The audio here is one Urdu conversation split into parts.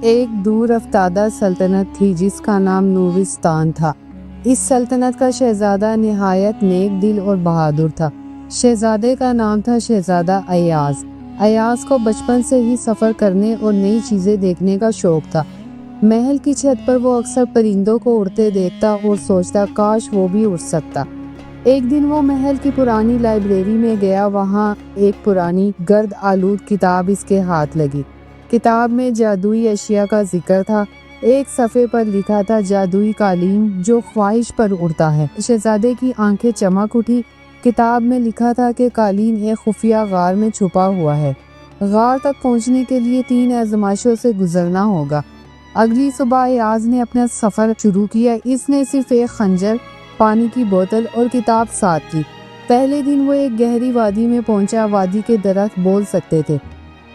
ایک دور افتادہ سلطنت تھی جس کا نام نورستان تھا۔ اس سلطنت کا شہزادہ نہایت نیک دل اور بہادر تھا۔ شہزادے کا نام تھا شہزادہ ایاز۔ ایاز کو بچپن سے ہی سفر کرنے اور نئی چیزیں دیکھنے کا شوق تھا۔ محل کی چھت پر وہ اکثر پرندوں کو اڑتے دیکھتا اور سوچتا کاش وہ بھی اڑ سکتا۔ ایک دن وہ محل کی پرانی لائبریری میں گیا۔ وہاں ایک پرانی گرد آلود کتاب اس کے ہاتھ لگی۔ کتاب میں جادوئی اشیاء کا ذکر تھا۔ ایک صفحے پر لکھا تھا جادوئی قالین جو خواہش پر اڑتا ہے۔ شہزادے کی آنکھیں چمک اٹھی۔ کتاب میں لکھا تھا کہ قالین ایک خفیہ غار میں چھپا ہوا ہے۔ غار تک پہنچنے کے لیے 3 آزمائشوں سے گزرنا ہوگا۔ اگلی صبح ایاز نے اپنا سفر شروع کیا۔ اس نے صرف ایک خنجر، پانی کی بوتل اور کتاب ساتھ کی۔ پہلے دن وہ ایک گہری وادی میں پہنچا۔ وادی کے درخت بول سکتے تھے۔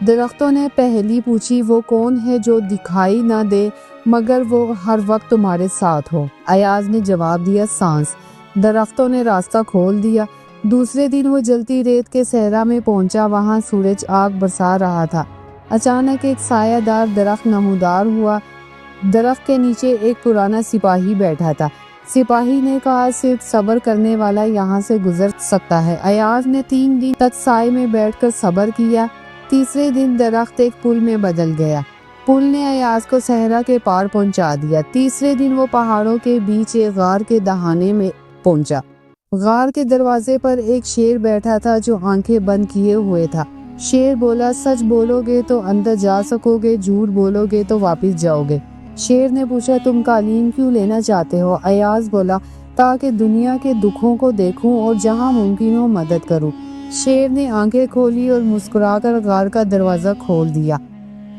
درختوں نے پہلی پوچھی وہ کون ہے جو دکھائی نہ دے مگر وہ ہر وقت تمہارے ساتھ ہو؟ ایاز نے جواب دیا سانس۔ درختوں نے راستہ کھول دیا۔ دوسرے دن وہ جلتی ریت کے صحرا میں پہنچا۔ وہاں سورج آگ برسا رہا تھا۔ اچانک ایک سایہ دار درخت نمودار ہوا۔ درخت کے نیچے ایک پرانا سپاہی بیٹھا تھا۔ سپاہی نے کہا صرف صبر کرنے والا یہاں سے گزر سکتا ہے۔ ایاز نے 3 دن تک سائے میں بیٹھ کر صبر کیا۔ تیسرے دن درخت ایک پل میں بدل گیا۔ پل نے ایاز کو صحرا کے پار پہنچا دیا۔ تیسرے دن وہ پہاڑوں کے بیچ ایک غار کے دہانے میں پہنچا۔ غار کے دروازے پر ایک شیر بیٹھا تھا جو آنکھیں بند کیے ہوئے تھا۔ شیر بولا سچ بولو گے تو اندر جا سکو گے، جھوٹ بولو گے تو واپس جاؤ گے۔ شیر نے پوچھا تم قالین کیوں لینا چاہتے ہو؟ ایاز بولا تاکہ دنیا کے دکھوں کو دیکھوں اور جہاں ممکن ہو مدد کروں۔ شیر نے آنکھیں کھولی اور مسکرا کر غار کا دروازہ کھول دیا۔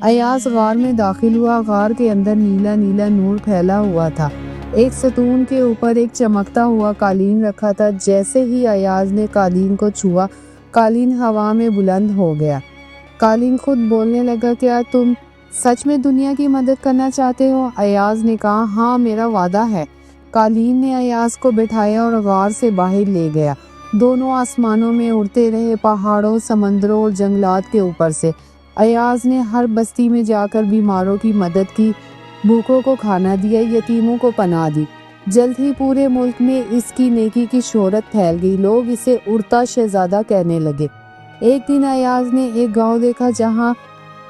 ایاز غار میں داخل ہوا۔ غار کے اندر نیلا نیلا نور پھیلا ہوا تھا۔ ایک ستون کے اوپر ایک چمکتا ہوا قالین رکھا تھا۔ جیسے ہی ایاز نے قالین کو چھوا، قالین ہوا میں بلند ہو گیا۔ قالین خود بولنے لگا کیا تم سچ میں دنیا کی مدد کرنا چاہتے ہو؟ ایاز نے کہا ہاں میرا وعدہ ہے۔ قالین نے ایاز کو بٹھایا اور غار سے باہر لے گیا۔ دونوں آسمانوں میں اڑتے رہے، پہاڑوں، سمندروں اور جنگلات کے اوپر سے۔ ایاز نے ہر بستی میں جا کر بیماروں کی مدد کی، بھوکوں کو کھانا دیا، یتیموں کو پناہ دی۔ جلد ہی پورے ملک میں اس کی نیکی کی شہرت پھیل گئی۔ لوگ اسے اڑتا شہزادہ کہنے لگے۔ ایک دن ایاز نے ایک گاؤں دیکھا جہاں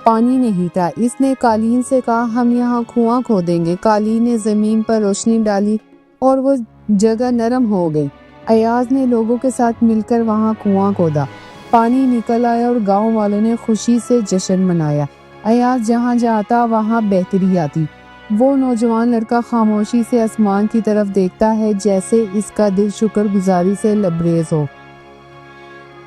پانی نہیں تھا۔ اس نے قالین سے کہا ہم یہاں کنواں کھودیں گے۔ قالین نے زمین پر روشنی ڈالی اور وہ جگہ نرم ہو گئی۔ ایاز نے لوگوں کے ساتھ مل کر وہاں کنواں کھودا۔ پانی نکل آیا اور گاؤں والوں نے خوشی سے جشن منایا۔ ایاز جہاں جاتا وہاں بہتری آتی۔ وہ نوجوان لڑکا خاموشی سے آسمان کی طرف دیکھتا ہے جیسے اس کا دل شکر گزاری سے لبریز ہو۔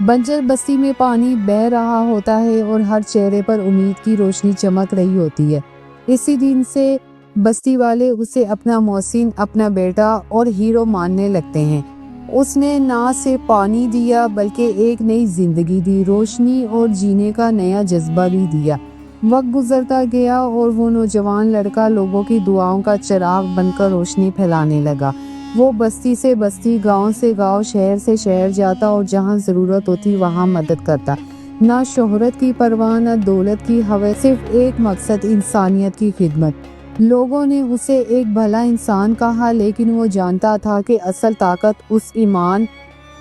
بنجر بستی میں پانی بہہ رہا ہوتا ہے اور ہر چہرے پر امید کی روشنی چمک رہی ہوتی ہے۔ اسی دن سے بستی والے اسے اپنا محسن، اپنا بیٹا اور ہیرو ماننے لگتے ہیں۔ اس نے نہ صرف پانی دیا بلکہ ایک نئی زندگی دی، روشنی اور جینے کا نیا جذبہ بھی دیا۔ وقت گزرتا گیا اور وہ نوجوان لڑکا لوگوں کی دعاؤں کا چراغ بن کر روشنی پھیلانے لگا۔ وہ بستی سے بستی، گاؤں سے گاؤں، شہر سے شہر جاتا اور جہاں ضرورت ہوتی وہاں مدد کرتا۔ نہ شہرت کی پرواہ، نہ دولت کی ہوس، صرف ایک مقصد، انسانیت کی خدمت۔ لوگوں نے اسے ایک بھلا انسان کہا لیکن وہ جانتا تھا کہ اصل طاقت اس ایمان،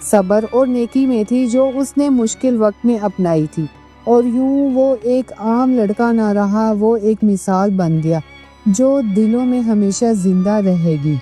صبر اور نیکی میں تھی جو اس نے مشکل وقت میں اپنائی تھی۔ اور یوں وہ ایک عام لڑکا نہ رہا، وہ ایک مثال بن گیا جو دلوں میں ہمیشہ زندہ رہے گی۔